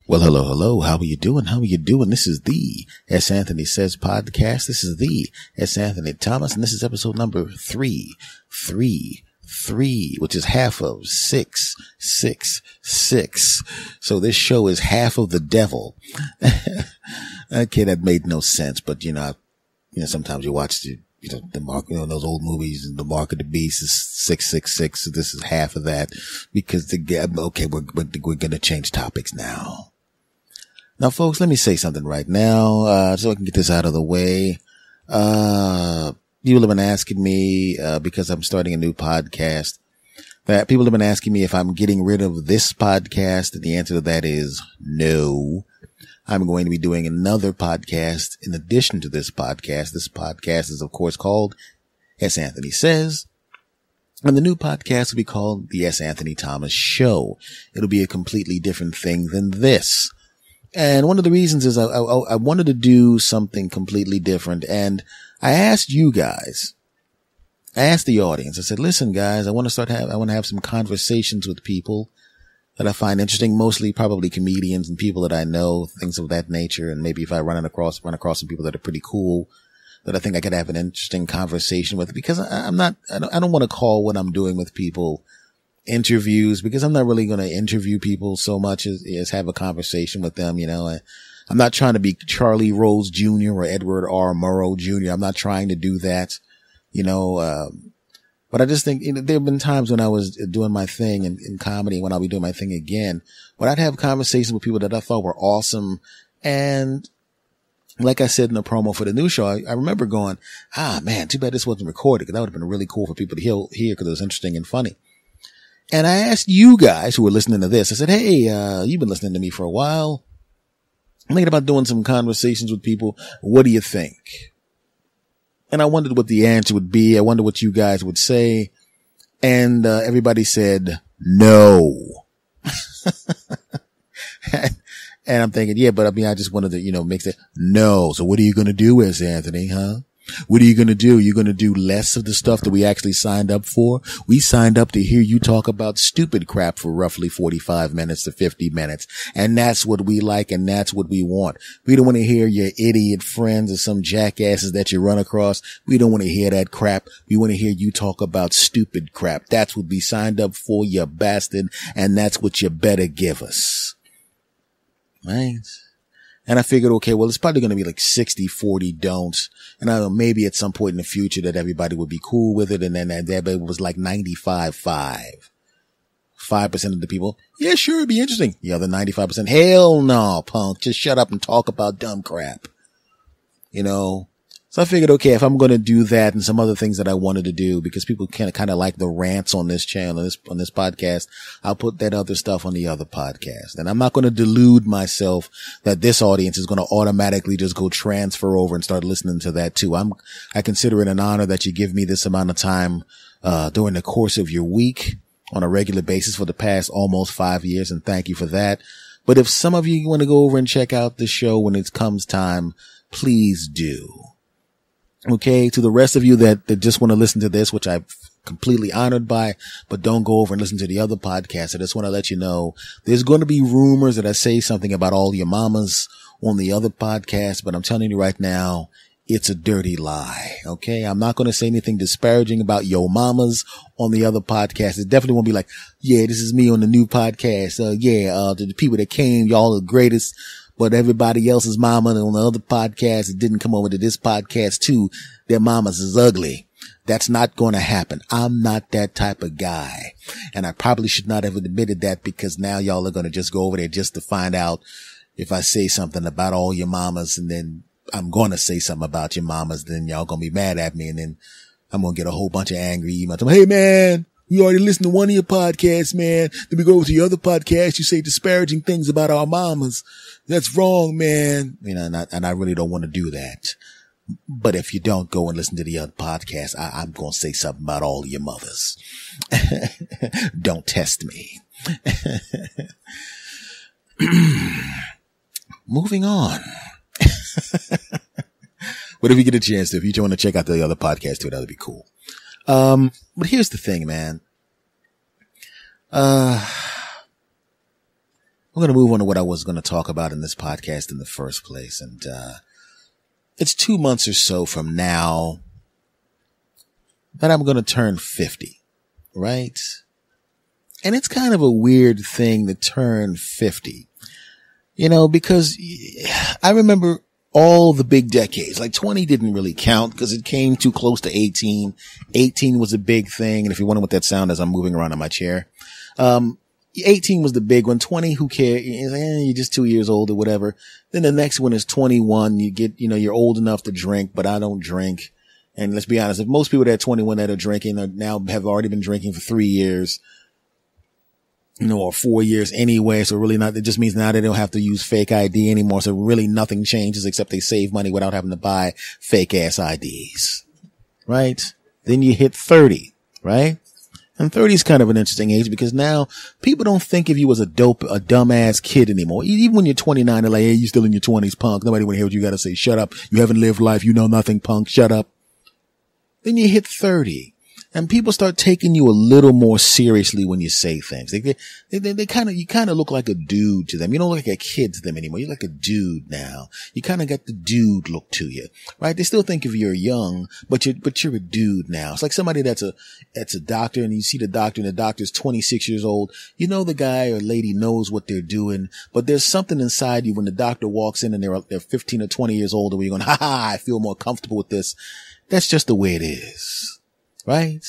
Well, hello. How are you doing? This is the S. Anthony Says podcast. This is the S. Anthony Thomas, and this is episode number 333, which is half of 666. So this show is half of the devil. Okay, that made no sense, but sometimes you watch the mark, those old movies, the Mark of the Beast is 666. So this is half of that because we're going to change topics now. Now, folks, let me say something right now, so I can get this out of the way. People have been asking me, because I'm starting a new podcast, that people have been asking me if I'm getting rid of this podcast. And the answer to that is no. I'm going to be doing another podcast in addition to this podcast. This podcast is, of course, called S. Anthony Says. And the new podcast will be called The S. Anthony Thomas Show. It'll be a completely different thing than this. And one of the reasons is I wanted to do something completely different. And I asked you guys, I asked the audience, I said, listen, guys, I want to have some conversations with people that I find interesting, mostly probably comedians and people that I know, things of that nature. And maybe if I run across some people that are pretty cool, that I think I could have an interesting conversation with, because I don't want to call what I'm doing with people interviews, because I'm not really going to interview people so much as have a conversation with them. I'm not trying to be Charlie Rose Jr. or Edward R. Murrow Jr. I'm not trying to do that, but I just think, there have been times when I was doing my thing in comedy, when I'll be doing my thing again, when I'd have conversations with people that I thought were awesome. And like I said in the promo for the new show, I remember going, man, too bad this wasn't recorded, because that would have been really cool for people to hear because it was interesting and funny. And I asked you guys who were listening to this, I said, hey, you've been listening to me for a while. I'm thinking about doing some conversations with people. What do you think? And I wondered what the answer would be. I wondered what you guys would say. And everybody said no. And I'm thinking, yeah, but I just wanted to, make that no. So what are you going to do, S. Anthony, huh? What are you going to do? You're going to do less of the stuff that we actually signed up for? We signed up to hear you talk about stupid crap for roughly 45 minutes to 50 minutes. And that's what we like, and that's what we want. We don't want to hear your idiot friends or some jackasses that you run across. We don't want to hear that crap. We want to hear you talk about stupid crap. That's what we signed up for, you bastard. And that's what you better give us. Right? And I figured, okay, well, it's probably going to be like 60-40 don'ts. And I don't know, maybe at some point in the future that everybody would be cool with it. And then that was like 95-5. 5% of the people, yeah, sure, it'd be interesting. The other 95%, hell no, punk. Just shut up and talk about dumb crap. So I figured, okay, if I'm going to do that and some other things that I wanted to do, because people kind of like the rants on this channel, on this podcast, I'll put that other stuff on the other podcast. And I'm not going to delude myself that this audience is going to automatically just go transfer over and start listening to that too. I consider it an honor that you give me this amount of time, during the course of your week on a regular basis for the past almost 5 years. And thank you for that. But if some of you want to go over and check out the show when it comes time, please do. Okay, to the rest of you that just want to listen to this, which I'm completely honored by, but don't go over and listen to the other podcasts. I just want to let you know there's going to be rumors that I say something about all your mamas on the other podcast, but I'm telling you right now, it's a dirty lie. Okay, I'm not going to say anything disparaging about your mamas on the other podcast. It definitely won't be like, yeah, this is me on the new podcast. To the people that came, y'all are the greatest. But everybody else's mama on the other podcast that didn't come over to this podcast too, their mamas is ugly. That's not going to happen. I'm not that type of guy. And I probably should not have admitted that, because now y'all are going to just go over there just to find out if I say something about all your mamas, and then I'm going to say something about your mamas, then y'all going to be mad at me, and then I'm going to get a whole bunch of angry emails. Hey man, we already listened to one of your podcasts, man. Then we go over to your other podcast. You say disparaging things about our mamas. That's wrong, man. And I really don't want to do that. But if you don't go and listen to the other podcast, I'm going to say something about all of your mothers. Don't test me. Moving on. But if you get a chance to, if you want to check out the other podcast too, that would be cool. But here's the thing, man. I'm going to move on to what I was going to talk about in this podcast in the first place. And, it's 2 months or so from now that I'm going to turn 50, right? And it's kind of a weird thing to turn 50, because I remember all the big decades. Like 20 didn't really count because it came too close to 18. 18 was a big thing. And if you wonder what that sound is, I'm moving around in my chair. 18 was the big one. 20, who cares? You're just 2 years old or whatever. Then the next one is 21. You get, you're old enough to drink, but I don't drink. And let's be honest, if most people that are 21 that are drinking are now have already been drinking for 3 years, or 4 years anyway. So really it just means now they don't have to use fake ID anymore. So really nothing changes except they save money without having to buy fake ass IDs, right? Then you hit 30, right? And 30 is kind of an interesting age because now people don't think of you as a dumbass kid anymore. Even when you're 29, they're like, hey, you still in your 20s, punk. Nobody want to hear what you got to say. Shut up. You haven't lived life. You know nothing, punk. Shut up. Then you hit 30 and people start taking you a little more seriously when you say things. You kind of look like a dude to them. You don't look like a kid to them anymore. You're like a dude now. You kind of got the dude look to you, right? They still think of you're young, but you're a dude now. It's like somebody that's a doctor and you see the doctor and the doctor's 26 years old. The guy or lady knows what they're doing, but there's something inside you when the doctor walks in and they're 15 or 20 years old and you're going, I feel more comfortable with this. That's just the way it is. Right?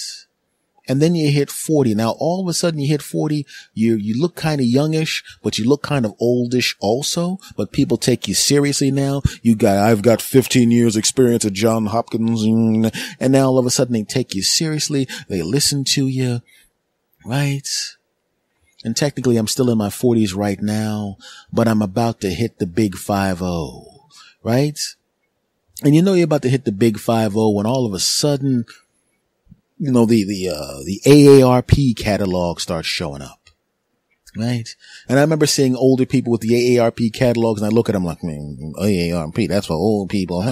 And then you hit 40. Now, all of a sudden you hit 40, you look kind of youngish, but you look kind of oldish also, but people take you seriously now. I've got 15 years experience at Johns Hopkins, and now all of a sudden they take you seriously. They listen to you, right? And technically I'm still in my 40s right now, but I'm about to hit the big 50, right? And you're about to hit the big 50 when all of a sudden, the AARP catalog starts showing up. Right. And I remember seeing older people with the AARP catalogs and I look at them like, AARP, that's for old people.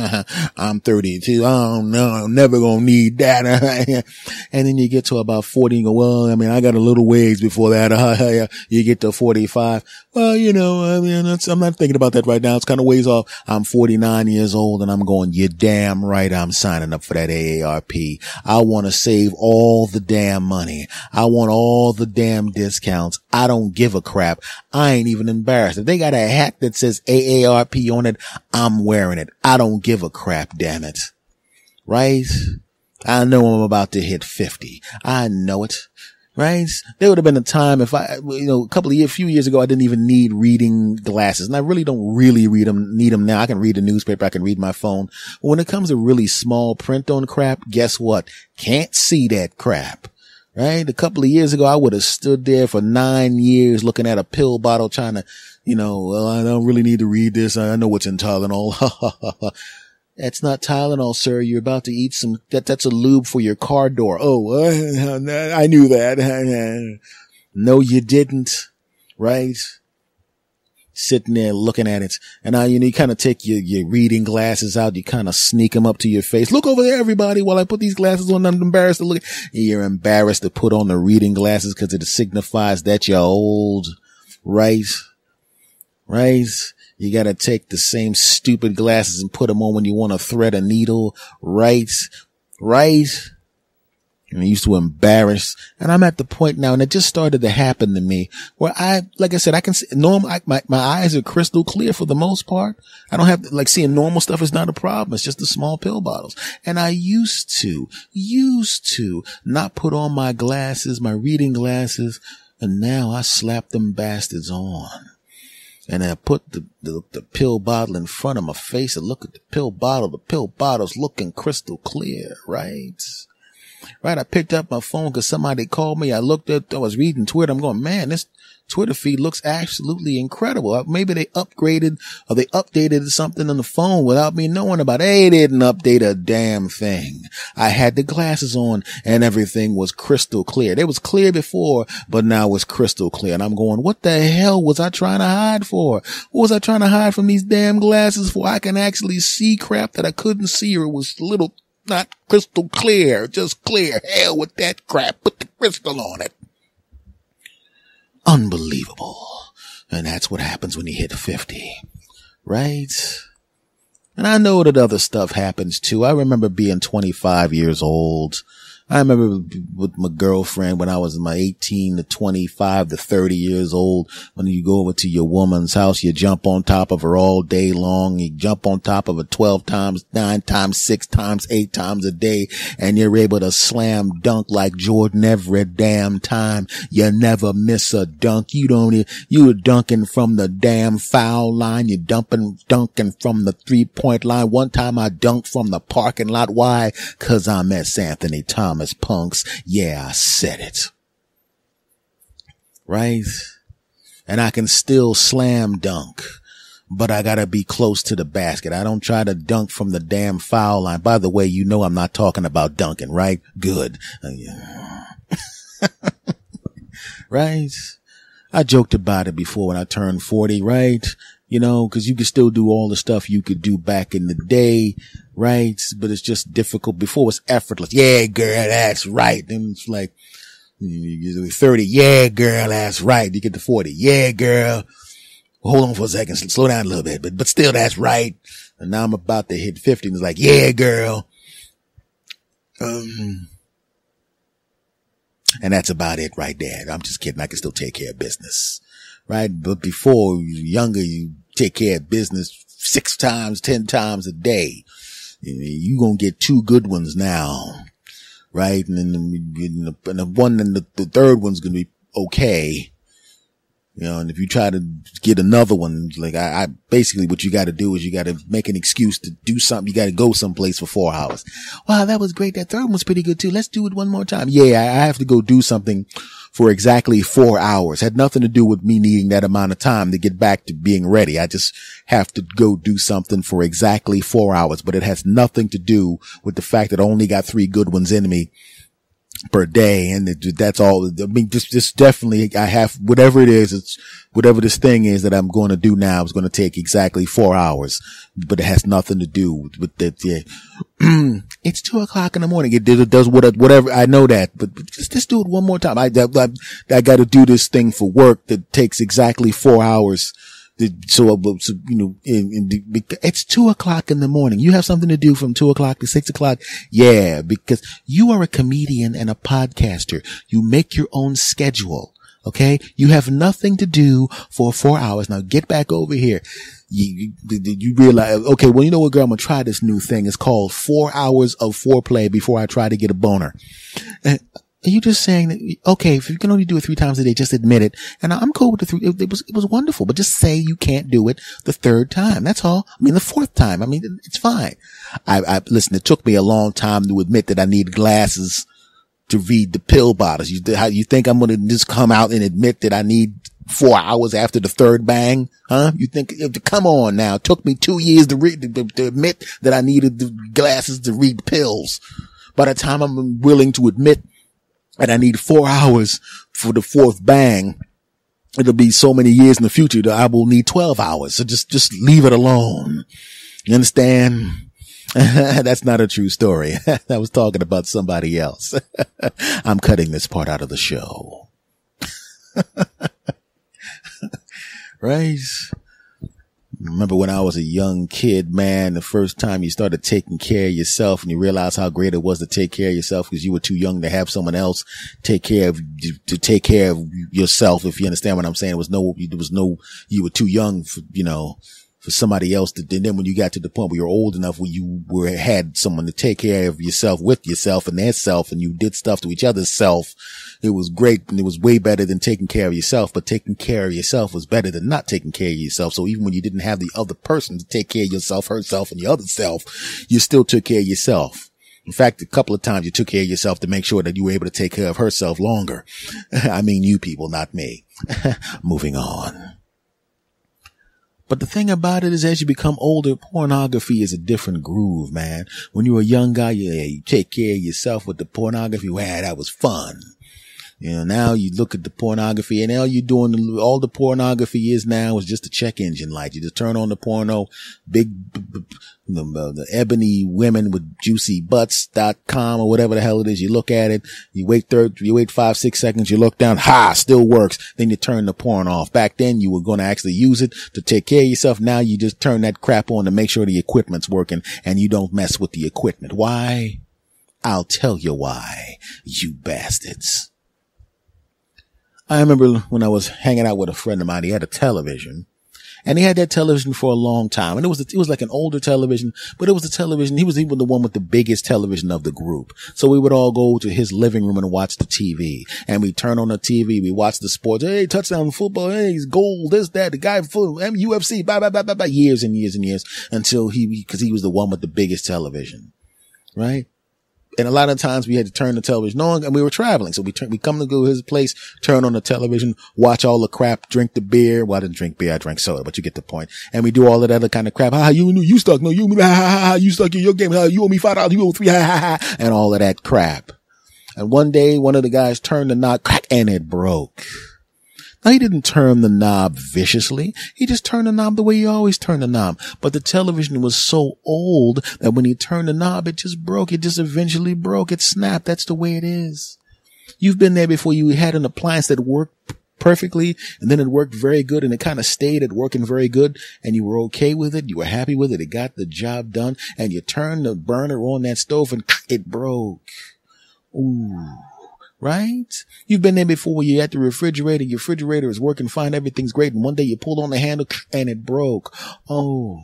I'm 32. Oh no, I'm never going to need that. And then you get to about 40 and go, well, I got a little ways before that. You get to 45. Well, I'm not thinking about that right now. It's kind of ways off. I'm 49 years old and I'm going, you're damn right. I'm signing up for that AARP. I want to save all the damn money. I want all the damn discounts. I don't give a crap. I ain't even embarrassed. If they got a hat that says AARP on it, I'm wearing it. I don't give a crap, damn it. Right? I know I'm about to hit 50. I know it. Right? There would have been a time if a few years ago, I didn't even need reading glasses. And I really don't need them now. I can read a newspaper. I can read my phone. But when it comes to really small print on crap, guess what? Can't see that crap. Right? A couple of years ago, I would have stood there for 9 years looking at a pill bottle trying to, well, I don't really need to read this. I know what's in Tylenol. That's not Tylenol, sir. You're about to eat that's a lube for your car door. Oh, I knew that. No, you didn't. Right? Sitting there looking at it. And now, you kind of take your reading glasses out. You kind of sneak them up to your face. Look over there, everybody, while I put these glasses on. I'm embarrassed to look. You're embarrassed to put on the reading glasses because it signifies that you're old. Right? Right? You got to take the same stupid glasses and put them on when you want to thread a needle. Right? Right? And I used to embarrass, and I'm at the point now, and it just started to happen to me where like I said, I can see my eyes are crystal clear for the most part. I don't have seeing normal stuff is not a problem. It's just the small pill bottles. And I used to not put on my glasses, my reading glasses. And now I slap them bastards on. And I put the pill bottle in front of my face and look at the pill bottle. The pill bottle's looking crystal clear, right? Right, I picked up my phone because somebody called me. I was reading Twitter. I'm going, man, this Twitter feed looks absolutely incredible. Maybe they upgraded or they updated something on the phone without me knowing about it. They didn't update a damn thing. I had the glasses on and everything was crystal clear. It was clear before, but now it's crystal clear. And I'm going, what the hell was I trying to hide for? What was I trying to hide from these damn glasses for? I can actually see crap that I couldn't see, or it was little not crystal clear, just clear. Hell with that crap. Put the crystal on it. Unbelievable. And that's what happens when you hit 50, right? And I know that other stuff happens too. I remember being 25 years old. I remember with my girlfriend when I was in my 18 to 25 to 30 years old, when you go over to your woman's house, you jump on top of her all day long. You jump on top of her 12 times, 9 times, 6 times, 8 times a day, and you're able to slam dunk like Jordan every damn time. You never miss a dunk. You were dunking from the damn foul line. You're dunking from the 3-point line. One time I dunked from the parking lot. Why? 'Cause I'm S. Anthony Thomas. Punks. Yeah, I said it. Right? And I can still slam dunk, but I gotta be close to the basket. I don't try to dunk from the damn foul line. By the way, you know I'm not talking about dunking, right? Good. Right? I joked about it before when I turned 40, right? You know, 'cause you can still do all the stuff you could do back in the day, right? But it's just difficult. Before it was effortless. Yeah, girl, that's right. Then it's like, you get 30. Yeah, girl, that's right. You get to 40. Yeah, girl. Hold on for a second. Slow down a little bit, but still that's right. And now I'm about to hit 50 and it's like, yeah, girl. And that's about it right there. I'm just kidding. I can still take care of business. Right? But before you were younger, you take care of business 6 times, 10 times a day. You gonna get 2 good ones now. Right? And then the third one's gonna be okay. You know, and if you try to get another one, like I basically what you got to do is you got to make an excuse to do something. You got to go someplace for 4 hours. Wow, that was great. That third one's pretty good too. Let's do it one more time. Yeah, I have to go do something for exactly 4 hours. Had nothing to do with me needing that amount of time to get back to being ready. I just have to go do something for exactly 4 hours, but it has nothing to do with the fact that I only got 3 good ones in me per day. And that's all. I mean, just definitely I have whatever it is. It's whatever this thing is that I'm going to do now is going to take exactly 4 hours, but it has nothing to do with that. Yeah. It's 2:00 in the morning. It does whatever. I know that, but just do it one more time. I got to do this thing for work that takes exactly 4 hours. So, you know, it's 2:00 in the morning. You have something to do from 2:00 to 6:00. Yeah, because you are a comedian and a podcaster. You make your own schedule. Okay. You have nothing to do for 4 hours. Now get back over here. You realize, okay, well, you know what, girl, I'm going to try this new thing. It's called 4 hours of foreplay before I try to get a boner. Are you just saying that, okay, if you can only do it 3 times a day, just admit it. And I'm cool with the 3. It was wonderful, but just say you can't do it the 3rd time. That's all. I mean, the 4th time. I mean, it's fine. Listen, it took me a long time to admit that I need glasses to read the pill bottles. You think I'm going to just come out and admit that I need 4 hours after the 3rd bang? Huh? You think, come on now. It took me 2 years to admit that I needed the glasses to read pills. By the time I'm willing to admit and I need 4 hours for the 4th bang, it'll be so many years in the future that I will need 12 hours. So just leave it alone. You understand? That's not a true story. I was talking about somebody else. I'm cutting this part out of the show. Right? Remember when I was a young kid, man, the first time you started taking care of yourself and you realized how great it was to take care of yourself because you were too young to have someone else take care of yourself. If you understand what I'm saying, you were too young for, for somebody else to, and then when you got to the point where you're old enough where you had someone to take care of yourself with yourself and their self and you did stuff to each other's self, it was great and it was way better than taking care of yourself, but taking care of yourself was better than not taking care of yourself. So even when you didn't have the other person to take care of yourself, herself and your other self, you still took care of yourself. In fact, a couple of times you took care of yourself to make sure that you were able to take care of herself longer. I mean, you people, not me. Moving on. But the thing about it is as you become older, pornography is a different groove, man. When you're a young guy, you take care of yourself with the pornography. Wow, that was fun. You know, now you look at the pornography, and all you're doing, all the pornography is now is just a check engine light. You just turn on the porno, the ebony women with juicy butts.com or whatever the hell it is. You look at it, you wait 5-6 seconds, you look down, still works. Then you turn the porn off. Back then you were going to actually use it to take care of yourself. Now you just turn that crap on to make sure the equipment's working, and you don't mess with the equipment. Why? I'll tell you why, you bastards. I remember when I was hanging out with a friend of mine, he had a television, and he had that television for a long time. And it was like an older television, but it was a television. He was even the one with the biggest television of the group. So we would all go to his living room and watch the TV, and we turn on the TV. We watch the sports. Hey, touchdown football. Hey, he's goal. This, that, the guy full UFC, blah, blah, blah, blah, blah, years and years and years until because he was the one with the biggest television. Right? And a lot of times we had to turn the television on, and we were traveling. So we come to go to his place, turn on the television, watch all the crap, drink the beer. Well, I didn't drink beer. I drank soda, but you get the point. And we do all of that other kind of crap. You stuck. No, you stuck in your game. You owe me $5. You owe $3. And all of that crap. And one day, one of the guys turned the knob, crack, and it broke. Now, he didn't turn the knob viciously. He just turned the knob the way he always turned the knob. But the television was so old that when he turned the knob, it just broke. It just eventually broke. It snapped. That's the way it is. You've been there before. You had an appliance that worked perfectly, and then it worked very good, and it kind of stayed at working very good, and you were okay with it. You were happy with it. It got the job done, and you turned the burner on that stove, and it broke. Ooh. Right? You've been there before where you're at the refrigerator, your refrigerator is working fine, everything's great, and one day you pulled on the handle and it broke. Oh.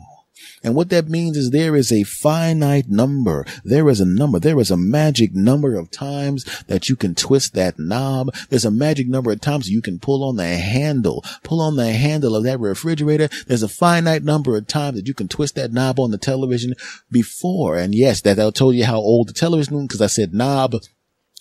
And what that means is there is a finite number. There is a magic number of times that you can twist that knob. There's a magic number of times you can pull on the handle of that refrigerator. There's a finite number of times that you can twist that knob on the television before. And yes, that I told you how old the television was, because I said knob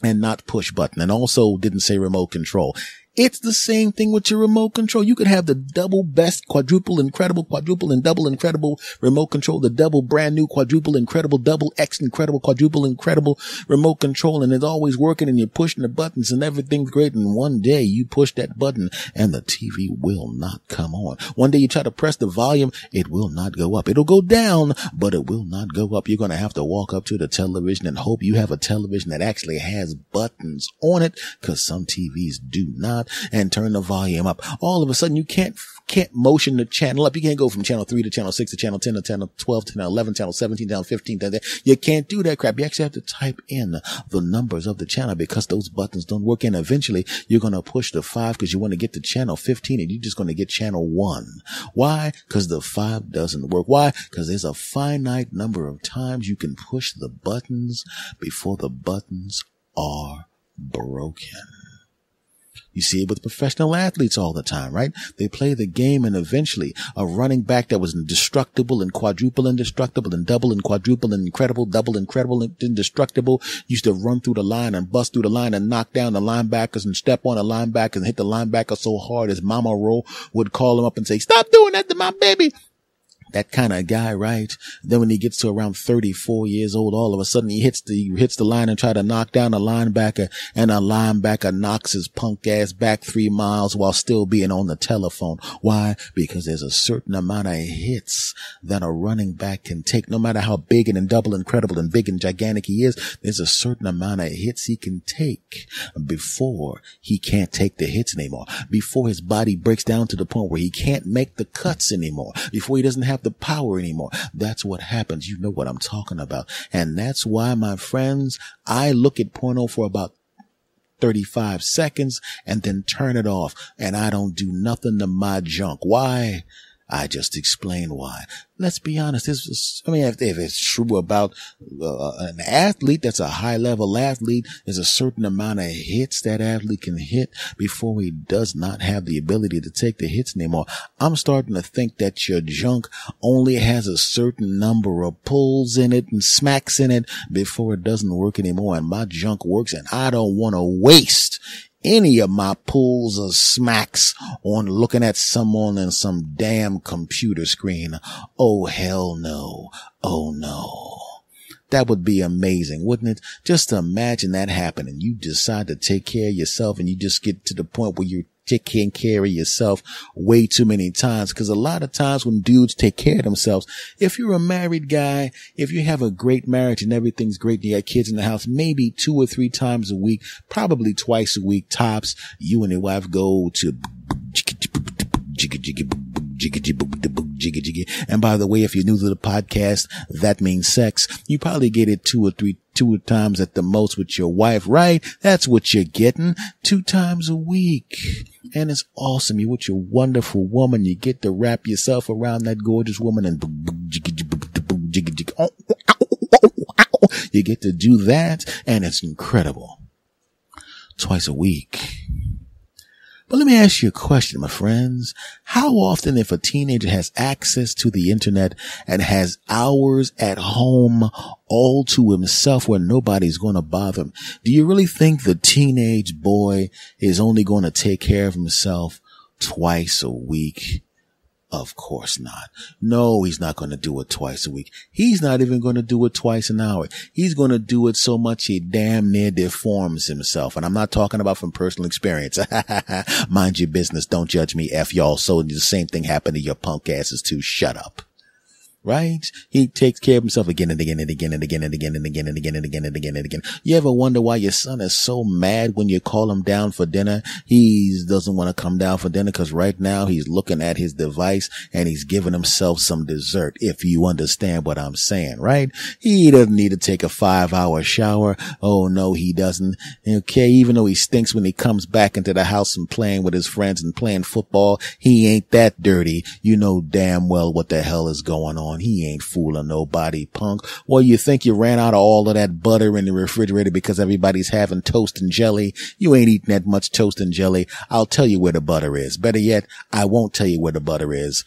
and not push button, and also didn't say remote control. It's the same thing with your remote control. You could have the double best, quadruple incredible, quadruple and double incredible remote control, the double brand new quadruple incredible, double X incredible, quadruple incredible remote control, and it's always working, and you're pushing the buttons and everything's great, and one day you push that button and the TV will not come on. One day you try to press the volume, it will not go up. It'll go down, but it will not go up. You're going to have to walk up to the television and hope you have a television that actually has buttons on it, because some TVs do not, and turn the volume up. All of a sudden, you can't motion the channel up. You can't go from channel 3 to channel 6 to channel 10 to channel 12 to channel 11, channel 17, channel 15. You can't do that crap. You actually have to type in the numbers of the channel, because those buttons don't work. And eventually, you're going to push the 5 because you want to get to channel 15, and you're just going to get channel 1. Why? Because the 5 doesn't work. Why? Because there's a finite number of times you can push the buttons before the buttons are broken. You see it with professional athletes all the time, right? They play the game, and eventually a running back that was indestructible and quadruple indestructible and double and quadruple and incredible, double incredible and indestructible used to run through the line and bust through the line and knock down the linebackers and step on the linebackers and hit the linebacker so hard his mama Ro would call him up and say, "Stop doing that to my baby." That kind of guy, right? Then when he gets to around 34 years old, all of a sudden he hits the line and try to knock down a linebacker, and a linebacker knocks his punk ass back 3 miles while still being on the telephone. Why? Because there's a certain amount of hits that a running back can take, no matter how big and double incredible and big and gigantic he is. There's a certain amount of hits he can take before he can't take the hits anymore, before his body breaks down to the point where he can't make the cuts anymore, before he doesn't have the power anymore. That's what happens. You know what I'm talking about. And that's why, my friends, I look at porno for about 35 seconds and then turn it off, and I don't do nothing to my junk. Why? I just explained why. Let's be honest. If it's true about an athlete that's a high-level athlete, there's a certain amount of hits that athlete can hit before he does not have the ability to take the hits anymore. I'm starting to think that your junk only has a certain number of pulls in it and smacks in it before it doesn't work anymore. And my junk works, and I don't want to waste any of my pulls or smacks on looking at someone in some damn computer screen. Oh, hell no. Oh, no. That would be amazing, wouldn't it? Just imagine that happening. You decide to take care of yourself and you just get to the point where you're taking care of yourself way too many times. Because a lot of times when dudes take care of themselves, if you're a married guy, if you have a great marriage and everything's great, you got kids in the house, maybe 2 or 3 times a week, probably twice a week tops, you and your wife go to and by the way, if you're new to the podcast, that means sex. You probably get it 2 times at the most with your wife, right? That's what you're getting 2 times a week. And it's awesome. You're with your wonderful woman. You get to wrap yourself around that gorgeous woman and you get to do that. And it's incredible. Twice a week. But let me ask you a question, my friends. How often, if a teenager has access to the internet and has hours at home all to himself where nobody's going to bother him, do you really think the teenage boy is only going to take care of himself twice a week? Of course not. No, he's not going to do it twice a week. He's not even going to do it twice an hour. He's going to do it so much he damn near deforms himself. And I'm not talking about from personal experience. Mind your business. Don't judge me. F y'all. So the same thing happened to your punk asses too. Shut up. Right? He takes care of himself again and again and again and again and again and again and again and again and again and again. You ever wonder why your son is so mad when you call him down for dinner? He doesn't want to come down for dinner because right now he's looking at his device and he's giving himself some dessert, if you understand what I'm saying, right? He doesn't need to take a 5-hour shower. Oh, no, he doesn't. Okay, even though he stinks when he comes back into the house and playing with his friends and playing football, he ain't that dirty. You know damn well what the hell is going on. He ain't fooling nobody, punk. Well, you think you ran out of all of that butter in the refrigerator because everybody's having toast and jelly? You ain't eating that much toast and jelly. I'll tell you where the butter is. Better yet, I won't tell you where the butter is.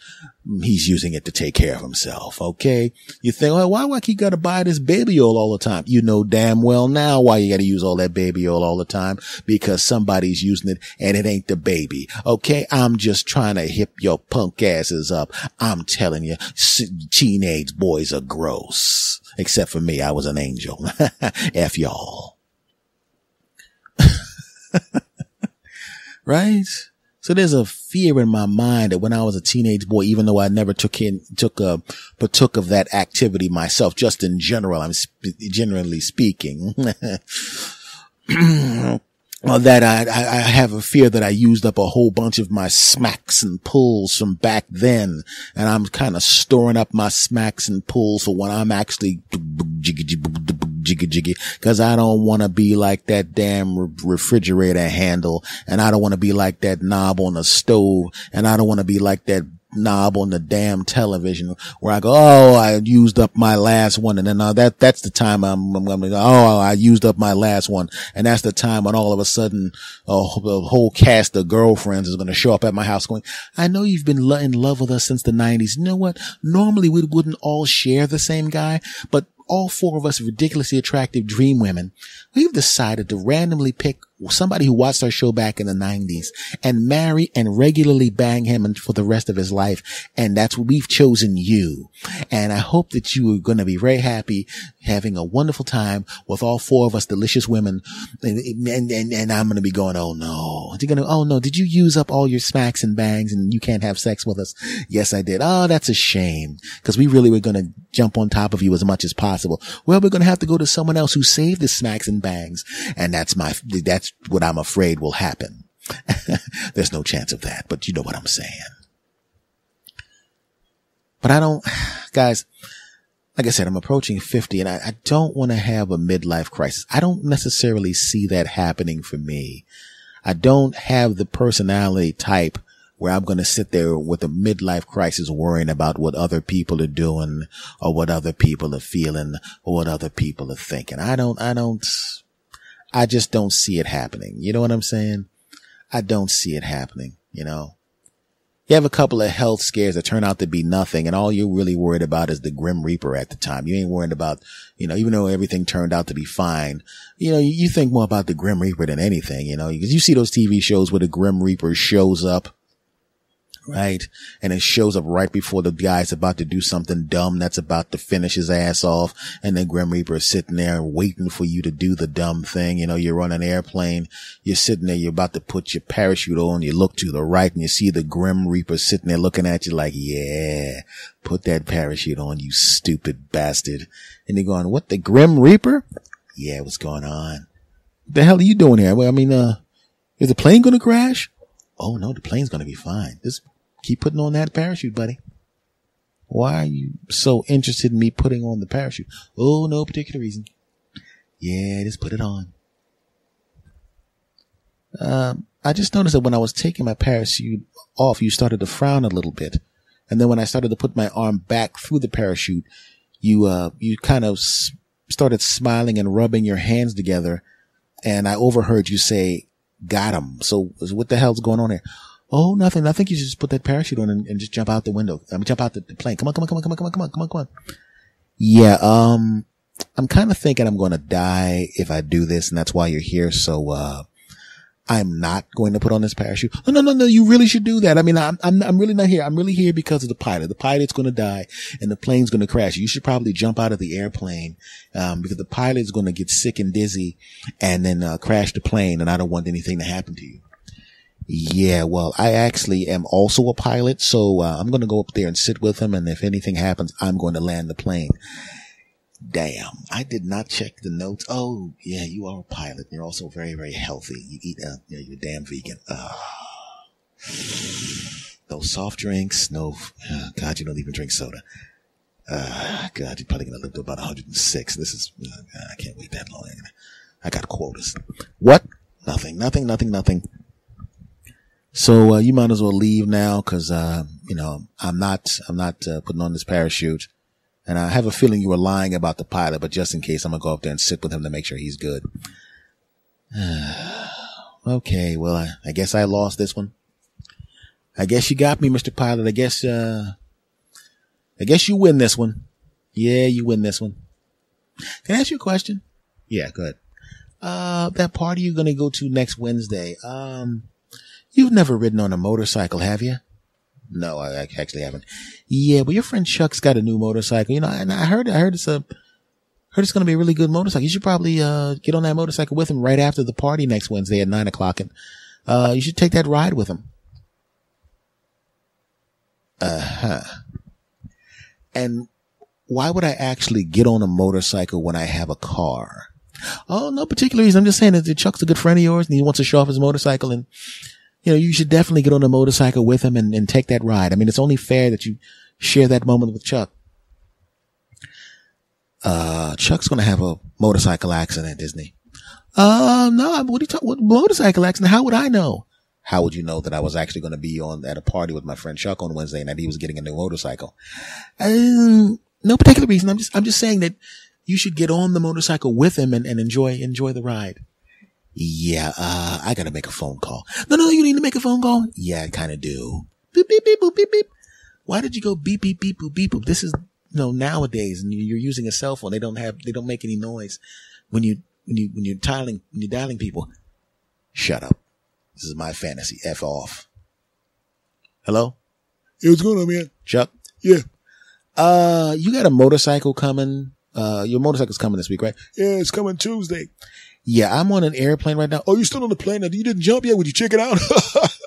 He's using it to take care of himself, okay? You think, well, why he gotta buy this baby oil all the time? You know damn well now why you gotta use all that baby oil all the time. Because somebody's using it and it ain't the baby, okay? I'm just trying to hip your punk asses up. I'm telling you, teenage boys are gross. Except for me, I was an angel. F y'all. Right? So there's a fear in my mind that when I was a teenage boy, even though I never partook of that activity myself, just in general, I'm generally speaking, that I have a fear that I used up a whole bunch of my smacks and pulls from back then. And I'm kind of storing up my smacks and pulls for when I'm actually jiggy, cause I don't want to be like that damn refrigerator handle, and I don't want to be like that knob on the stove, and I don't want to be like that knob on the damn television where I go, oh, I used up my last one. And then that's the time I'm going to go, oh, I used up my last one. And that's the time when all of a sudden a whole cast of girlfriends is going to show up at my house going, I know you've been in love with us since the 90s. You know what? Normally we wouldn't all share the same guy, but all 4 of us ridiculously attractive dream women, we've decided to randomly pick somebody who watched our show back in the 90s and marry and regularly bang him for the rest of his life. And that's what we've chosen you. And I hope that you are going to be very happy having a wonderful time with all 4 of us delicious women. And I'm going to be going, oh no. You're going to, oh no, did you use up all your smacks and bangs and you can't have sex with us? Yes, I did. Oh, that's a shame. Cause we really were going to jump on top of you as much as possible. Well, we're going to have to go to someone else who saved the smacks and bangs. And that's what I'm afraid will happen. There's no chance of that, but you know what I'm saying. But I don't, guys, like I said, I'm approaching 50 and I don't want to have a midlife crisis. I don't necessarily see that happening for me. I don't have the personality type where I'm going to sit there with a midlife crisis worrying about what other people are doing or what other people are feeling or what other people are thinking. I just don't see it happening. You know what I'm saying? I don't see it happening, you know. You have a couple of health scares that turn out to be nothing, and all you're really worried about is the Grim Reaper at the time. You ain't worried about, you know, even though everything turned out to be fine, you know, you think more about the Grim Reaper than anything, you know, because you see those TV shows where the Grim Reaper shows up, right? And it shows up right before the guy's about to do something dumb that's about to finish his ass off. And then Grim Reaper is sitting there waiting for you to do the dumb thing. You know, you're on an airplane. You're sitting there. You're about to put your parachute on. You look to the right and you see the Grim Reaper sitting there looking at you like, yeah, put that parachute on, you stupid bastard. And they're going, what, the Grim Reaper? Yeah, what's going on? What the hell are you doing here? Well, I mean, is the plane going to crash? Oh, no, the plane's going to be fine. Just keep putting on that parachute, buddy. Why are you so interested in me putting on the parachute? Oh, no particular reason. Yeah, just put it on. I just noticed that when I was taking my parachute off, you started to frown a little bit. And then when I started to put my arm back through the parachute, you kind of started smiling and rubbing your hands together. And I overheard you say, got him. So what the hell's going on here? Oh, nothing. I think you should just put that parachute on and just jump out the window. I mean, jump out the plane. Come on. Yeah. I'm kind of thinking I'm going to die if I do this. And that's why you're here. So, I'm not going to put on this parachute. No. You really should do that. I mean, I'm really not here. I'm really here because of the pilot. The pilot's going to die and the plane's going to crash. You should probably jump out of the airplane, because the pilot's going to get sick and dizzy and then, crash the plane. And I don't want anything to happen to you. Yeah, well, I actually am also a pilot. So, I'm going to go up there and sit with him. And if anything happens, I'm going to land the plane. Damn, I did not check the notes. Oh, yeah, you are a pilot. You're also very, very healthy. You eat, you're a damn vegan. No soft drinks. No, God, you don't even drink soda. God, you're probably going to live to about 106. This is, I can't wait that long. I got quotas. What? Nothing. So, you might as well leave now because, I'm not putting on this parachute. And I have a feeling you were lying about the pilot, but just in case, I'm going to go up there and sit with him to make sure he's good. Okay, well, I guess I lost this one. I guess you got me, Mr. Pilot. I guess you win this one. Yeah, you win this one. Can I ask you a question? Yeah, go ahead. That party you're going to go to next Wednesday, you've never ridden on a motorcycle, have you? No, I actually haven't. Yeah, but your friend Chuck's got a new motorcycle, and I heard it's going to be a really good motorcycle. You should probably, get on that motorcycle with him right after the party next Wednesday at 9:00. And, you should take that ride with him. And why would I actually get on a motorcycle when I have a car? Oh, no particular reason. I'm just saying that Chuck's a good friend of yours and he wants to show off his motorcycle and, you should definitely get on a motorcycle with him and take that ride. I mean, it's only fair that you share that moment with Chuck. Chuck's going to have a motorcycle accident, isn't he? No, what motorcycle accident? How would I know? How would you know that I was actually going to be at a party with my friend Chuck on Wednesday and that he was getting a new motorcycle? No particular reason. I'm just saying that you should get on the motorcycle with him and enjoy the ride. Yeah, I gotta make a phone call. No, you need to make a phone call? Yeah, I kinda do. Beep, beep, beep, boop, beep, beep. Why did you go beep, beep, beep, boop, beep, boop? This is, nowadays, and you're using a cell phone. They don't make any noise when you're dialing people. Shut up. This is my fantasy. F off. Hello? Hey, what's going on, man? Chuck? Yeah. You got a motorcycle coming? Your motorcycle's coming this week, right? Yeah, it's coming Tuesday. Yeah, I'm on an airplane right now. Oh, you still on the plane? You didn't jump yet? Would you check it out?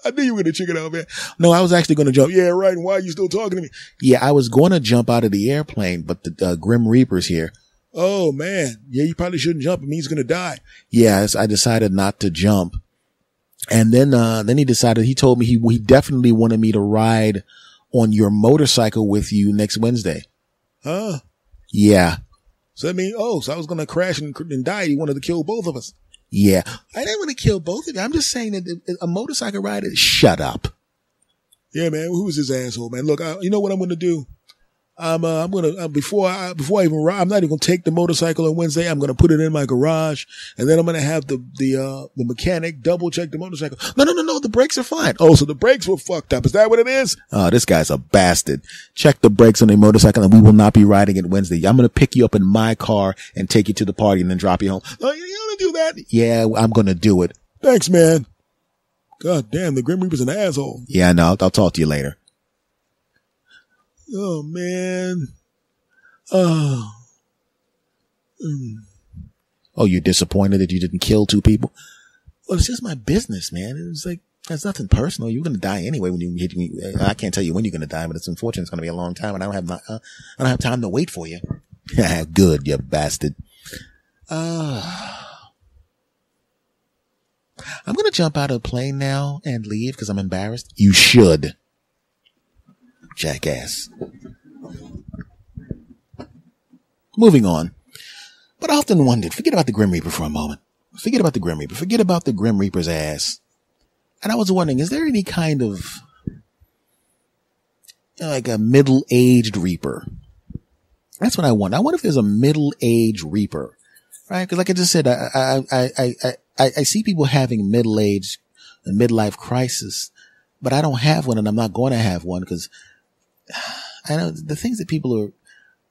I knew you were going to check it out, man. No, I was actually going to jump. Yeah, right. And why are you still talking to me? Yeah, I was going to jump out of the airplane, but the Grim Reaper's here. Oh, man. Yeah, you probably shouldn't jump. It means he's going to die. Yeah, I decided not to jump. And then he told me he definitely wanted me to ride on your motorcycle with you next Wednesday. Huh? Yeah. So that means, so I was going to crash and die. He wanted to kill both of us. Yeah. I didn't want to kill both of you. I'm just saying that a motorcycle ride is, shut up. Yeah, man. Who's this asshole, man? Look, you know what I'm going to do? I'm going to, before I even ride, I'm not even going to take the motorcycle on Wednesday. I'm going to put it in my garage and then I'm going to have the mechanic double check the motorcycle. No. The brakes are fine. Oh, so the brakes were fucked up. Is that what it is? Oh, this guy's a bastard. Check the brakes on the motorcycle and we will not be riding it Wednesday. I'm going to pick you up in my car and take you to the party and then drop you home. Oh, you want to do that? Yeah, I'm going to do it. Thanks, man. God damn, the Grim Reaper's an asshole. Yeah, I know. I'll talk to you later. Oh, man. Oh. Oh, you're disappointed that you didn't kill 2 people? Well, it's just my business, man. It was like, that's nothing personal. You're going to die anyway when you hit me. I can't tell you when you're going to die, but it's unfortunate. It's going to be a long time, and I don't have time to wait for you. Good, you bastard. I'm going to jump out of the plane now and leave because I'm embarrassed. You should. Jackass. Moving on. But I often wondered, forget about the Grim Reaper for a moment. Forget about the Grim Reaper. Forget about the Grim Reaper's ass. And I was wondering, is there any kind of, like a middle-aged Reaper? That's what I wonder. I wonder if there's a middle-aged Reaper, right? Because like I just said, I see people having middle-age and midlife crisis, but I don't have one, and I'm not going to have one because I know the things that people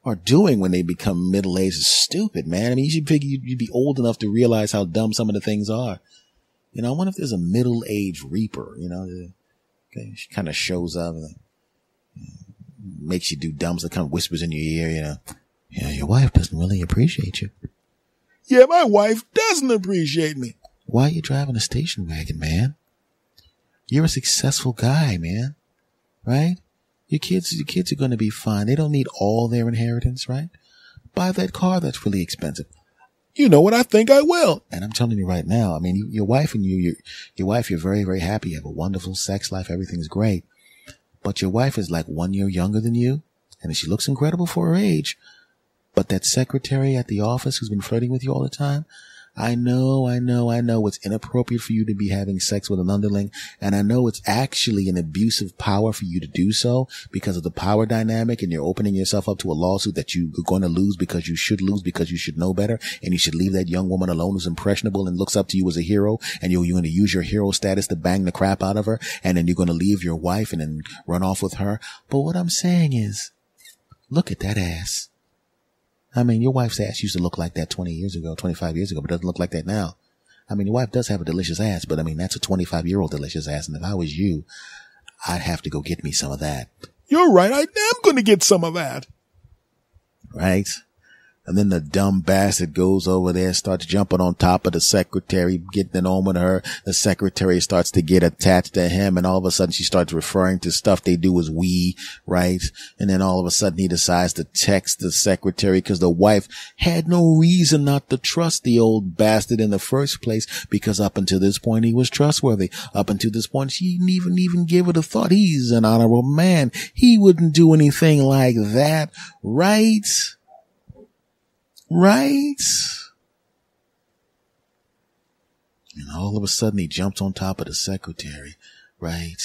are doing when they become middle-aged is stupid, man. I mean, you should figure you'd be old enough to realize how dumb some of the things are. You know, I wonder if there's a middle-aged Reaper, you know, she kind of shows up and makes you do dumb stuff, kind of whispers in your ear, you know, yeah, your wife doesn't really appreciate you. Yeah, my wife doesn't appreciate me. Why are you driving a station wagon, man? You're a successful guy, man, right? Your kids are going to be fine. They don't need all their inheritance, right? Buy that car that's really expensive. You know what? I think I will. And I'm telling you right now, I mean, your wife and your wife, you're very, very happy. You have a wonderful sex life. Everything's great. But your wife is like 1 year younger than you. And she looks incredible for her age. But that secretary at the office who's been flirting with you all the time, I know it's inappropriate for you to be having sex with an underling. And I know it's actually an abuse of power for you to do so because of the power dynamic, and you're opening yourself up to a lawsuit that you're going to lose because you should know better. And you should leave that young woman alone who's impressionable and looks up to you as a hero. And you're going to use your hero status to bang the crap out of her. And then you're going to leave your wife and then run off with her. But what I'm saying is, look at that ass. I mean, your wife's ass used to look like that 20 years ago, 25 years ago, but it doesn't look like that now. I mean, your wife does have a delicious ass, but I mean, that's a 25-year-old delicious ass. And if I was you, I'd have to go get me some of that. You're right. I am going to get some of that. Right? And then the dumb bastard goes over there, starts jumping on top of the secretary, getting it on with her. The secretary starts to get attached to him, and all of a sudden she starts referring to stuff they do as we, right? And then all of a sudden he decides to text the secretary because the wife had no reason not to trust the old bastard in the first place, because up until this point he was trustworthy. Up until this point she didn't even give it a thought. He's an honorable man. He wouldn't do anything like that, right? Right? And all of a sudden he jumps on top of the secretary, right?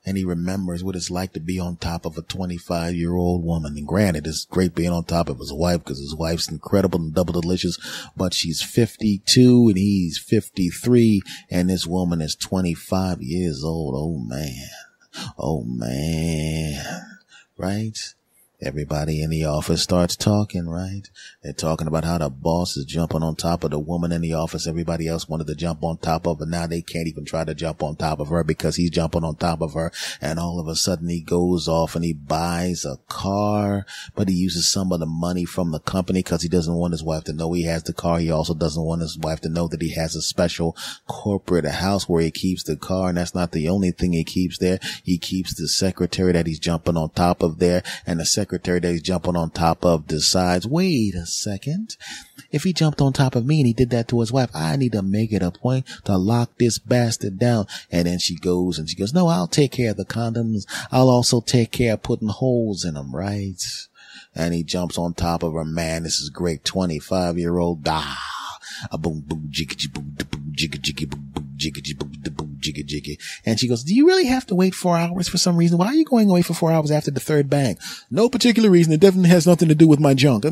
And he remembers what it's like to be on top of a 25-year-old woman. And granted, it's great being on top of his wife because his wife's incredible and double delicious, but she's 52 and he's 53 and this woman is 25 years old. Oh man. Right? Everybody in the office starts talking, right? They're talking about how the boss is jumping on top of the woman in the office everybody else wanted to jump on top of, but now they can't even try to jump on top of her because he's jumping on top of her. And all of a sudden he goes off and he buys a car, but he uses some of the money from the company because he doesn't want his wife to know he has the car. He also doesn't want his wife to know that he has a special corporate house where he keeps the car. And that's not the only thing he keeps there. He keeps the secretary that he's jumping on top of there, and the secretary that he's jumping on top of decides, wait a second, if he jumped on top of me and he did that to his wife, I need to make it a point to lock this bastard down. And then she goes, no, I'll take care of the condoms. I'll also take care of putting holes in them, right? And he jumps on top of her. Man, this is great. 25-year-old. A boom, boom, jiggy, boom, boom, jiggy, jiggy, boom, boom, jiggy, boom, boom, jiggy, jiggy. And she goes, do you really have to wait 4 hours for some reason? Why are you going away for 4 hours after the third bang? No particular reason. It definitely has nothing to do with my junk.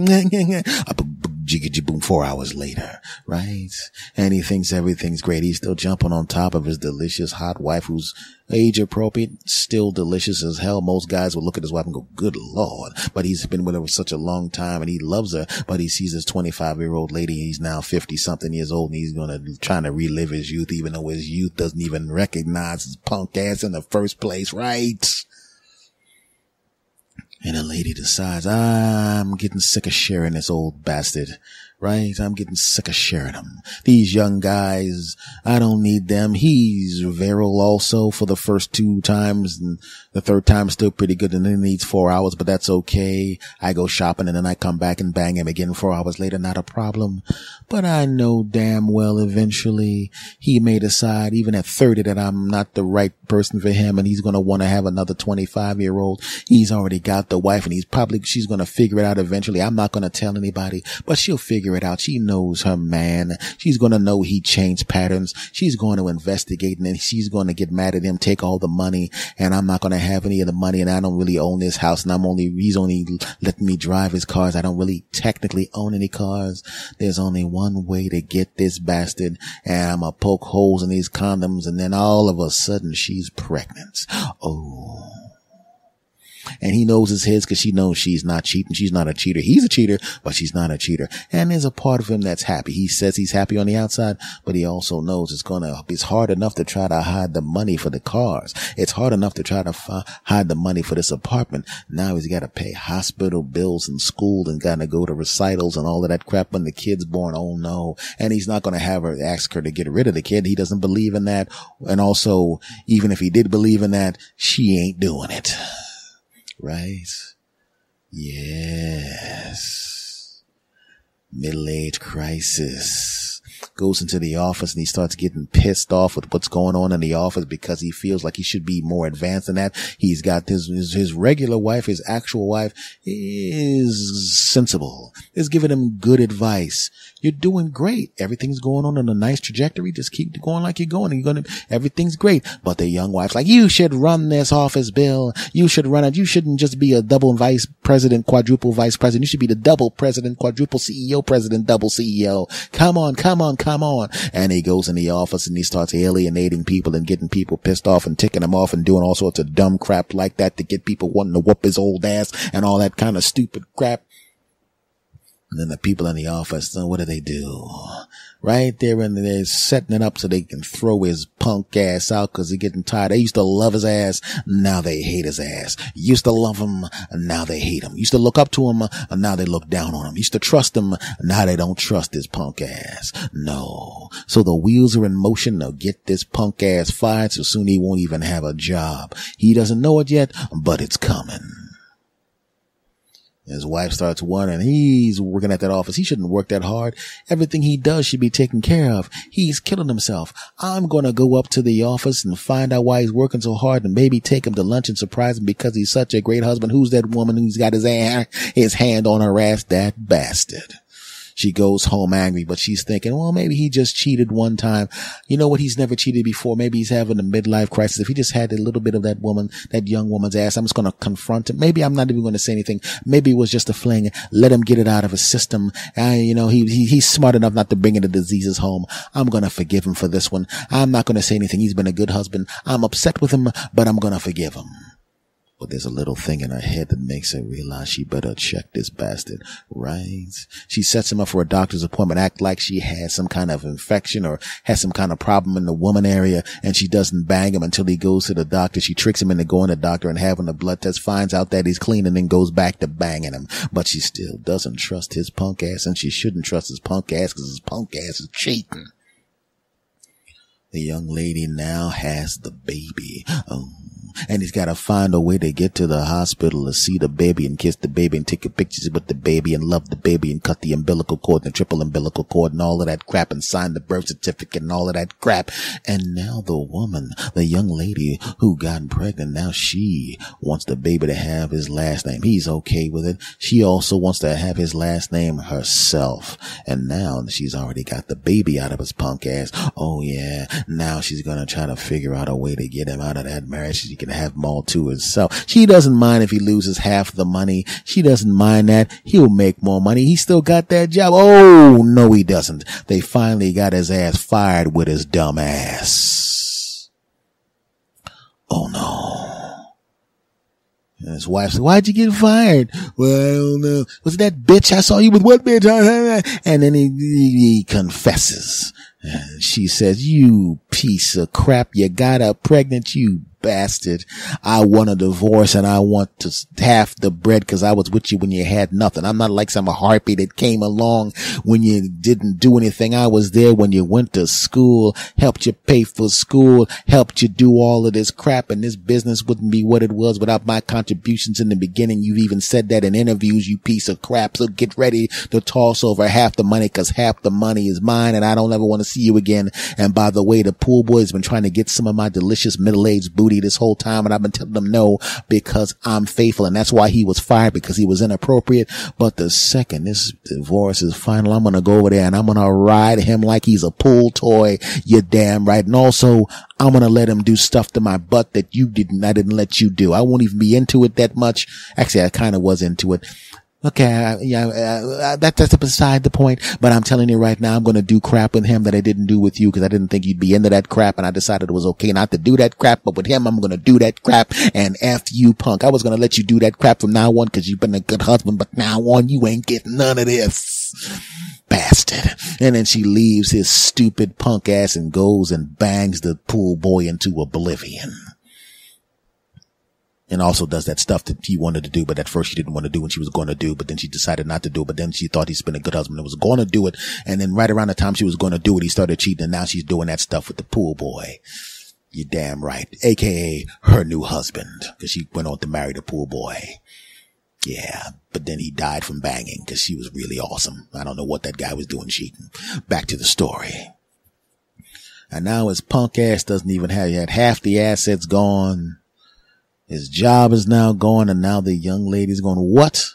jiggy boom, 4 hours later, right? And he thinks everything's great. He's still jumping on top of his delicious hot wife who's age appropriate, still delicious as hell. Most guys will look at his wife and go, good Lord. But he's been with her for such a long time and he loves her, but he sees this 25-year-old lady. He's now 50 something years old and he's trying to relive his youth, even though his youth doesn't even recognize his punk ass in the first place, right? And the lady decides, I'm getting sick of sharing this old bastard. Right? I'm getting sick of sharing them. These young guys, I don't need them. He's virile also for the first 2 times, and the third time is still pretty good, and then he needs 4 hours, but that's okay. I go shopping and then I come back and bang him again 4 hours later, not a problem. But I know damn well eventually he may decide, even at 30, that I'm not the right person for him, and he's going to want to have another 25-year-old. He's already got the wife, and she's going to figure it out eventually. I'm not going to tell anybody, but she'll figure it out. She knows her man. She's going to know he changed patterns. She's going to investigate, and then she's going to get mad at him, take all the money, and I'm not going to have any of the money, and I don't really own this house, and he's only letting me drive his cars. I don't really technically own any cars. There's only one way to get this bastard, and I'm gonna poke holes in these condoms, and then all of a sudden she's pregnant. Oh. And he knows it's his because she knows she's not cheating. She's not a cheater. He's a cheater, but she's not a cheater. And there's a part of him that's happy. He says he's happy on the outside, but he also knows it's hard enough to try to hide the money for the cars. It's hard enough to try to hide the money for this apartment. Now he's got to pay hospital bills and school and got to go to recitals and all of that crap when the kid's born. Oh no. And he's not going to have her ask her to get rid of the kid. He doesn't believe in that. And also, even if he did believe in that, she ain't doing it. Right? Yes. Middle-age crisis. Goes into the office and he starts getting pissed off with what's going on in the office because he feels like he should be more advanced than that. He's got his regular wife, his actual wife is sensible, is giving him good advice. You're doing great. Everything's going on in a nice trajectory. Just keep going like you're going. Everything's great. But the young wife's like, you should run this office, Bill. You should run it. You shouldn't just be a double vice president, quadruple vice president. You should be the double president, quadruple CEO president, double CEO. Come on. And he goes in the office and he starts alienating people and getting people pissed off and ticking them off and doing all sorts of dumb crap like that to get people wanting to whoop his old ass and all that kind of stupid crap. And then the people in the office, what do? Right? They're setting it up so they can throw his punk ass out because they're getting tired. They used to love his ass. Now they hate his ass. Used to love him. Now they hate him. Used to look up to him. And now they look down on him. Used to trust him. Now they don't trust his punk ass. No. So the wheels are in motion to get this punk ass fired so soon he won't even have a job. He doesn't know it yet, but it's coming. His wife starts wondering, he's working at that office. He shouldn't work that hard. Everything he does should be taken care of. He's killing himself. I'm going to go up to the office and find out why he's working so hard and maybe take him to lunch and surprise him because he's such a great husband. Who's that woman who's got his hand on her ass? That bastard. She goes home angry, but she's thinking, well, maybe he just cheated one time. You know what? He's never cheated before. Maybe he's having a midlife crisis. If he just had a little bit of that young woman's ass, I'm just going to confront him. Maybe I'm not even going to say anything. Maybe it was just a fling. Let him get it out of his system. He's smart enough not to bring the diseases home. I'm going to forgive him for this one. I'm not going to say anything. He's been a good husband. I'm upset with him, but I'm going to forgive him. But there's a little thing in her head that makes her realize she better check this bastard, right? She sets him up for a doctor's appointment, act like she has some kind of infection or has some kind of problem in the woman area, and she doesn't bang him until he goes to the doctor. She tricks him into going to the doctor and having a blood test, finds out that he's clean, and then goes back to banging him. But she still doesn't trust his punk ass, and she shouldn't trust his punk ass because his punk ass is cheating. The young lady now has the baby. And he's got to find a way to get to the hospital to see the baby and kiss the baby and take pictures with the baby and love the baby and cut the umbilical cord and the triple umbilical cord and all of that crap and sign the birth certificate and all of that crap. And now the woman, the young lady who got pregnant, now she wants the baby to have his last name. He's okay with it. She also wants to have his last name herself. And now she's already got the baby out of his punk ass. Oh yeah. Now she's going to try to figure out a way to get him out of that marriage. She can have them all to herself. She doesn't mind if he loses half the money. She doesn't mind that. He'll make more money. He still got that job. Oh, no, he doesn't. They finally got his ass fired with his dumb ass. Oh, no. And his wife said, why'd you get fired? Well, I don't know. Was it that bitch I saw you with? What bitch? And then he confesses. And she says, you piece of crap. You got her pregnant, you bastard. I want a divorce and I want to half the bread because I was with you when you had nothing. I'm not like some harpy that came along when you didn't do anything. I was there when you went to school, helped you pay for school, helped you do all of this crap, and this business wouldn't be what it was without my contributions in the beginning. You've even said that in interviews, you piece of crap. So get ready to toss over half the money because half the money is mine and I don't ever want to see you again. And by the way, the pool boy has been trying to get some of my delicious middle-aged booty this whole time, and I've been telling him no because I'm faithful, and that's why he was fired, because he was inappropriate. But the second this divorce is final, I'm gonna go over there and I'm gonna ride him like he's a pool toy. You're damn right. And also, I'm gonna let him do stuff to my butt that I didn't let you do. I won't even be into it that much. Actually, I kind of was into it. Okay, that's beside the point, but I'm telling you right now, I'm going to do crap with him that I didn't do with you because I didn't think you'd be into that crap, and I decided it was okay not to do that crap, but with him, I'm going to do that crap, and F you, punk. I was going to let you do that crap from now on because you've been a good husband, but now on, you ain't getting none of this. Bastard. And then she leaves his stupid punk ass and goes and bangs the pool boy into oblivion. And also does that stuff that he wanted to do, but at first she didn't want to do and she was going to do, but then she decided not to do it, but then she thought he's been a good husband and was going to do it. And then right around the time she was going to do it, he started cheating, and now she's doing that stuff with the pool boy. You're damn right. AKA her new husband, because she went on to marry the pool boy. Yeah, but then he died from banging because she was really awesome. I don't know what that guy was doing cheating. Back to the story. And now his punk ass doesn't even have, he had half the assets gone. His job is now gone, and now the young lady's going, what?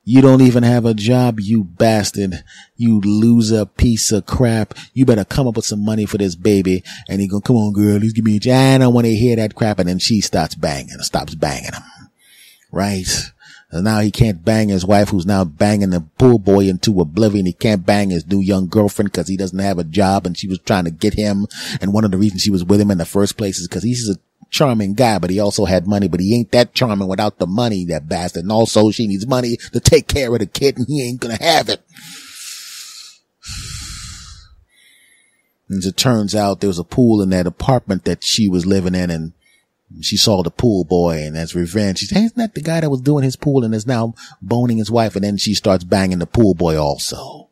You don't even have a job, you bastard. You loser piece of crap. You better come up with some money for this baby. And he go, come on, girl, please give me a job. I don't want to hear that crap. And then she stops banging him. Right? And now he can't bang his wife, who's now banging the pool boy into oblivion. He can't bang his new young girlfriend because he doesn't have a job, and she was trying to get him. And one of the reasons she was with him in the first place is because he's a charming guy, but he also had money, but he ain't that charming without the money, that bastard. And also she needs money to take care of the kid, and he ain't gonna have it. And as it turns out, there was a pool in that apartment that she was living in, and she saw the pool boy, and as revenge, she said, hey, isn't that the guy that was doing his pool and is now boning his wife? And then she starts banging the pool boy also.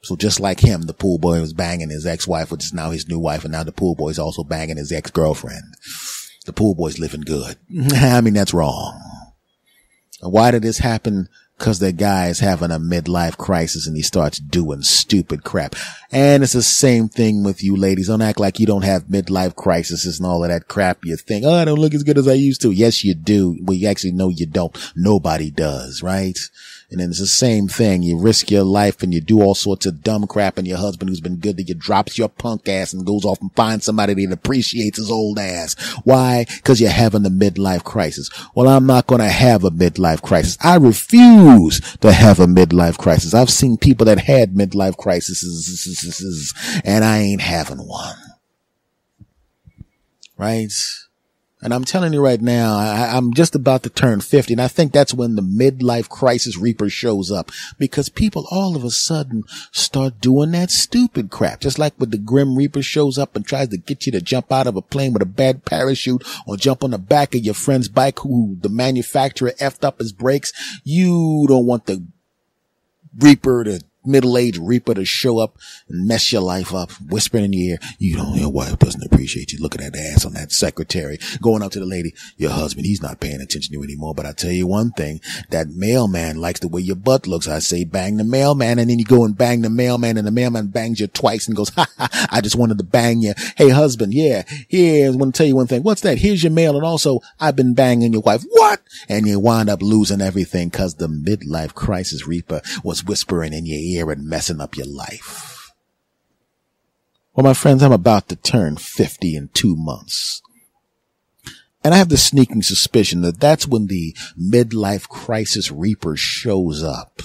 So just like him, the pool boy was banging his ex-wife, which is now his new wife, and now the pool boy is also banging his ex-girlfriend. The pool boy's living good. I mean, that's wrong. Why did this happen? Because the guy is having a midlife crisis and he starts doing stupid crap. And it's the same thing with you ladies. Don't act like you don't have midlife crises and all of that crap. You think, oh, I don't look as good as I used to. Yes, you do. Well, you actually know you don't. Nobody does, right? And then it's the same thing. You risk your life and you do all sorts of dumb crap, and your husband, who's been good to you, drops your punk ass and goes off and finds somebody that appreciates his old ass. Why? Because you're having the midlife crisis. Well, I'm not going to have a midlife crisis. I refuse to have a midlife crisis. I've seen people that had midlife crises, and I ain't having one. Right? And I'm telling you right now, I'm just about to turn 50, and I think that's when the midlife crisis reaper shows up, because people all of a sudden start doing that stupid crap. Just like when the Grim Reaper shows up and tries to get you to jump out of a plane with a bad parachute, or jump on the back of your friend's bike who the manufacturer effed up his brakes. You don't want the Reaper, the middle-aged Reaper, to show up and mess your life up, whispering in your ear, your wife doesn't appreciate you. Look at that ass on that secretary. Going up to the lady, your husband, he's not paying attention to you anymore. But I tell you one thing, that mailman likes the way your butt looks. I say bang the mailman, and then you go and bang the mailman, and the mailman bangs you twice and goes, ha ha, I just wanted to bang you. Hey husband, yeah, here, I want to tell you one thing. What's that? Here's your mail, and also I've been banging your wife. What? And you wind up losing everything because the midlife crisis reaper was whispering in your ear and messing up your life. Well, my friends, I'm about to turn 50 in 2 months. And I have the sneaking suspicion that that's when the midlife crisis reaper shows up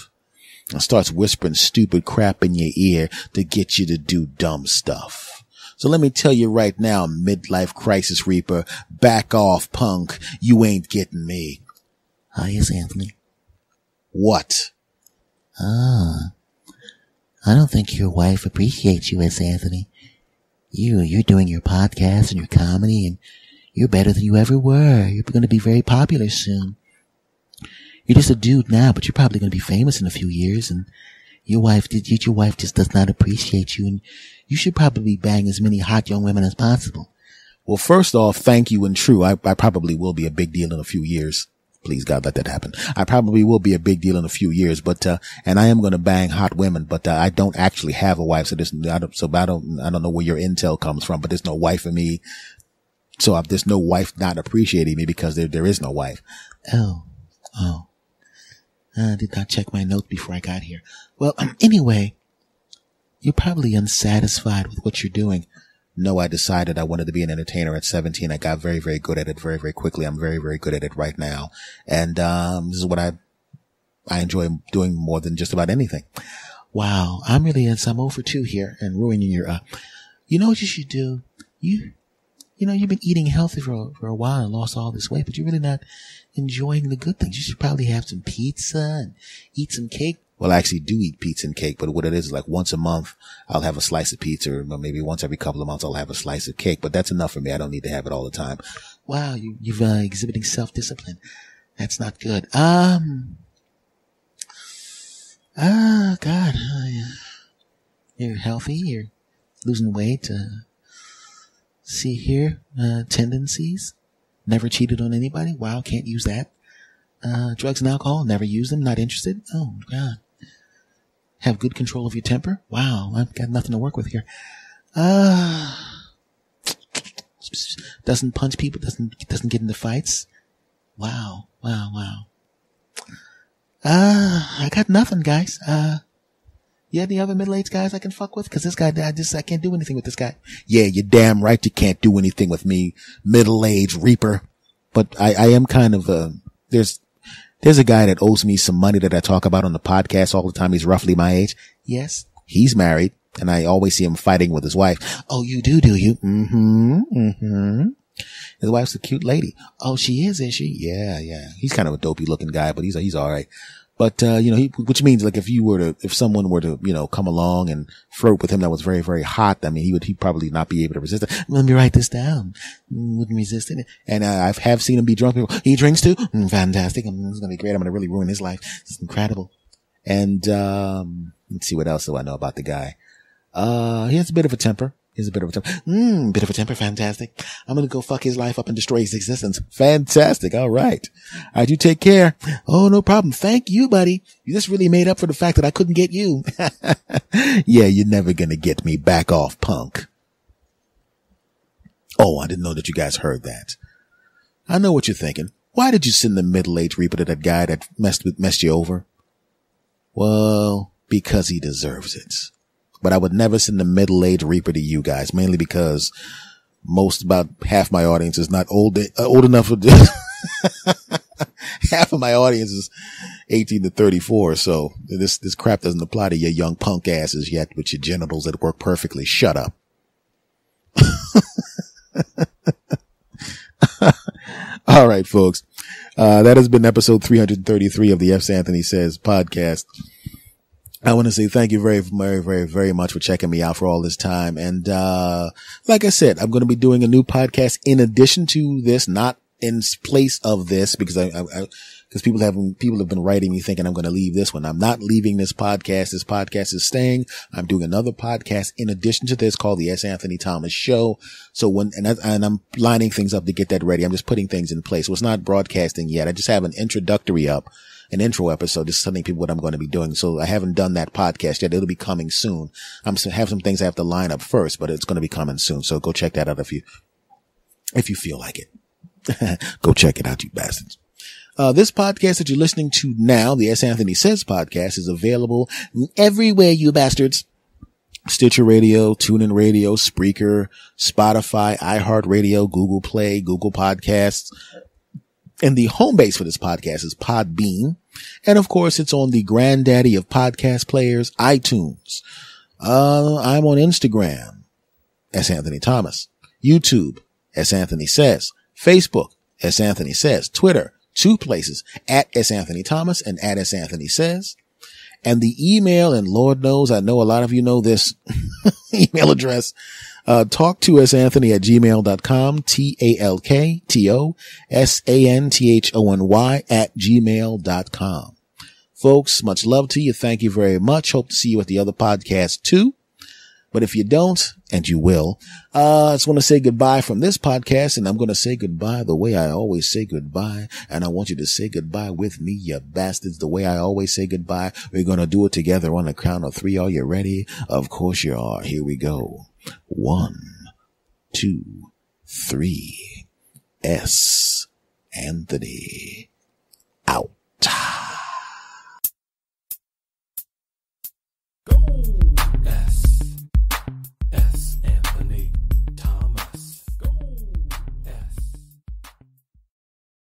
and starts whispering stupid crap in your ear to get you to do dumb stuff. So let me tell you right now, midlife crisis reaper, back off, punk. You ain't getting me. Hi, yes, Anthony. What? I don't think your wife appreciates you, S. Anthony. You're doing your podcast and your comedy, and you're better than you ever were. You're going to be very popular soon. You're just a dude now, but you're probably going to be famous in a few years, and your wife just does not appreciate you, and you should probably bang as many hot young women as possible. Well, first off, thank you and true. I probably will be a big deal in a few years. Please, God, let that happen. I probably will be a big deal in a few years, but, and I am going to bang hot women, but, I don't actually have a wife. So I don't know where your intel comes from, but there's no wife for me. So there's no wife not appreciating me because there is no wife. Oh. I did not check my notes before I got here. Well, anyway, you're probably unsatisfied with what you're doing. No, I decided I wanted to be an entertainer at 17. I got very, very good at it very, very quickly. I'm very, very good at it right now. And, this is what I enjoy doing more than just about anything. Wow. I'm 0 for 2 here and ruining your, you know what you should do? You've been eating healthy for a while and lost all this weight, but you're really not enjoying the good things. You should probably have some pizza and eat some cake. Well, I actually do eat pizza and cake, but what it is like once a month, I'll have a slice of pizza, or maybe once every couple of months, I'll have a slice of cake, but that's enough for me. I don't need to have it all the time. Wow. You've exhibiting self-discipline. That's not good. God. You're healthy. You're losing weight. See here, tendencies. Never cheated on anybody. Wow. Can't use that. Drugs and alcohol. Never use them. Not interested. Oh, God. Have good control of your temper. Wow. I've got nothing to work with here. Doesn't punch people. Doesn't get into fights. Wow. I got nothing, guys. You any other middle-aged guys I can fuck with? Cause this guy, I can't do anything with this guy. Yeah, you're damn right you can't do anything with me, middle-aged reaper. But I am kind of, there's a guy that owes me some money that I talk about on the podcast all the time. He's roughly my age. Yes. He's married, and I always see him fighting with his wife. Oh, you do you? Mm-hmm. His wife's a cute lady. Oh, she is she? Yeah. He's kind of a dopey looking guy, but he's all right. But, which means like if someone were to, come along and flirt with him that was very, very hot, I mean, he'd probably not be able to resist it. Let me write this down. Wouldn't resist it. And I have seen him be drunk. He drinks too? Fantastic. It's going to be great. I'm going to really ruin his life. It's incredible. And, let's see, what else do I know about the guy? He has a bit of a temper. Bit of a temper. Fantastic. I'm going to go fuck his life up and destroy his existence. Fantastic. All right. You take care. Oh, no problem. Thank you, buddy. You just really made up for the fact that I couldn't get you. Yeah, you're never going to get me. Back off, punk. Oh, I didn't know that you guys heard that. I know what you're thinking. Why did you send the middle-aged reaper to that guy that messed you over? Well, because he deserves it. But I would never send the middle-aged reaper to you guys, mainly because about half my audience is not old enough for this. Half of my audience is 18 to 34. So this crap doesn't apply to your young punk asses yet with your genitals that work perfectly. Shut up. All right, folks. That has been episode 333 of the F. Anthony Says podcast. I want to say thank you very, very, very, very much for checking me out for all this time. And, like I said, I'm going to be doing a new podcast in addition to this, not in place of this, because because people have been writing me thinking I'm going to leave this one. I'm not leaving this podcast. This podcast is staying. I'm doing another podcast in addition to this called the S. Anthony Thomas Show. So and I'm lining things up to get that ready. I'm just putting things in place. So it's not broadcasting yet. I just have an intro episode, just telling people what I'm going to be doing. So I haven't done that podcast yet. It'll be coming soon. I'm have some things I have to line up first, but it's going to be coming soon. So go check that out if you feel like it. Go check it out, you bastards. This podcast that you're listening to now, the S. Anthony Says podcast, is available everywhere, you bastards. Stitcher Radio, TuneIn Radio, Spreaker, Spotify, iHeartRadio, Google Play, Google Podcasts. And the home base for this podcast is Podbean. And of course, it's on the granddaddy of podcast players, iTunes. I'm on Instagram, S. Anthony Thomas. YouTube, S. Anthony Says. Facebook, S. Anthony Says. Twitter, 2 places, at S. Anthony Thomas and at S. Anthony Says. And the email, and Lord knows, I know a lot of you know this email address, talktosanthony@gmail.com, talktosanthony@gmail.com. Folks, much love to you. Thank you very much. Hope to see you at the other podcast too. But if you don't, and you will, I just want to say goodbye from this podcast, and I'm going to say goodbye the way I always say goodbye. And I want you to say goodbye with me, you bastards, the way I always say goodbye. We're going to do it together on the count of 3. Are you ready? Of course you are. Here we go. 1, 2, 3. S. Anthony out.